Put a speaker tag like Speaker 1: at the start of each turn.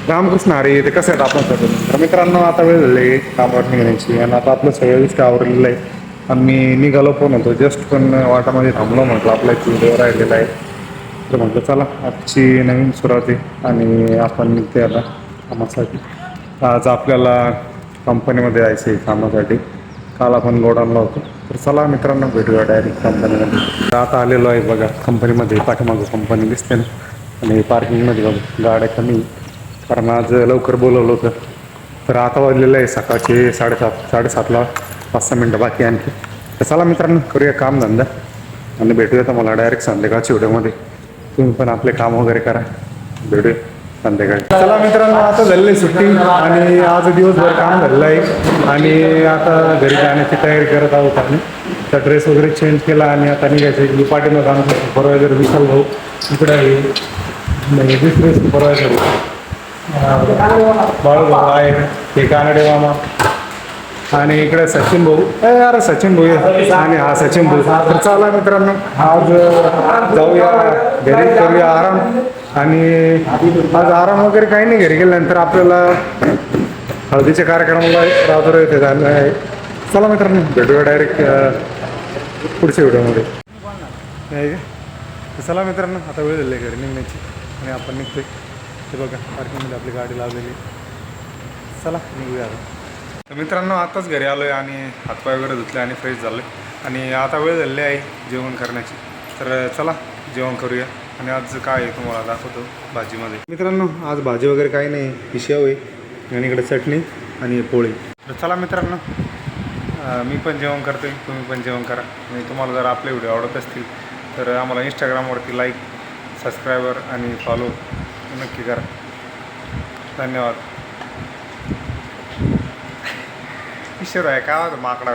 Speaker 1: रामकृष्ण हरी. ते कसं आहेत आपण सगळं तर मित्रांनो, आता वेळ झाली आहे कामावर निघण्याची आणि आता आपलं सगळं गोष्टी आवरलेलं आहे. आम्ही निघालो पण होतो जस्ट, पण वाटामध्ये थांबलो. म्हटलं आपला एक व्हिडिओ राहिलेला आहे, तर म्हटलं चला आजची नवीन सुरुवात आहे आणि आपण निघते आता कामासाठी. आज आपल्याला कंपनीमध्ये जायचं आहे कामासाठी. काल आपण गोडाऊनला होतो, तर चला मित्रांनो भेटूया डायरेक्ट कंपनीमध्ये. तर आता आलेलो आहे बघा कंपनीमध्ये. पाठीमागं कंपनी दिसते ना, आणि पार्किंगमध्ये बघा गाड्या कमी, कारण आज लवकर बोलवलं होतं. तर आता वाजलेलं आहे सकाळचे 7:30. 7:30ला 5-6 मिनटं बाकी आणखी. तर चला मित्रांनो करूया कामधंदा आणि भेटूया तर मला डायरेक्ट संध्याकाळच्या व्हिडिओमध्ये. तुम्ही पण आपले काम वगैरे करा, भेटूया संध्याकाळी. चला मित्रांनो, आता झालेली आहे सुट्टी आणि आज दिवसभर काम झालेलं आहे आणि आता घरी जाण्याची तयारी करत आहोत आम्ही. तर ड्रेस वगैरे चेंज केला आणि आता निघायचं. पाठीमध्ये आमचं सुपरवायझर विशाल भाऊ इकडे आहे, दुसरे सुपरवायझर बाळूभाऊ आहे, हे कानडे मामा, आणि इकडे सचिन भाऊ. अरे सचिन भाऊ आणि हा सचिन भाऊ. तर चला मित्रांनो, आज जाऊया घरी, करूया आराम. आणि आज आराम वगैरे काही नाही, घरी गेल्यानंतर आपल्याला हळदीच्या कार्यक्रमाला राहतो इथे झालं आहे. चला मित्रांनो भेटूया डायरेक्ट पुढच्या व्हिडिओमध्ये. चला मित्रांनो, आता वेळ झाली घरी निघण्याची आणि आपण निघतोय. ते बघा पार्किंगमध्ये आपली गाडी लावलेली. चला निघूया आता. तर मित्रांनो, आताच घरी आलो आहे आणि हातपाय वगैरे धुतले आणि फ्रेश झालो आहे आणि आता वेळ झालेली आहे जेवण करण्याची. तर चला जेवण करूया. आणि आज काय आहे तुम्हाला दाखवतो भाजीमध्ये. मित्रांनो, आज भाजी वगैरे काही नाही, ही शेव आहे आणि इकडे चटणी आणि पोळी. तर चला मित्रांनो, मी पण जेवण करतो आहे, तुम्ही पण जेवण करा. आणि तुम्हाला जर आपले व्हिडिओ आवडत असतील तर आम्हाला इंस्टाग्रामवरती लाईक, सबस्क्रायबर आणि फॉलो नक्की करा. धन्यवाद. ईश्वर आहे का माकडा.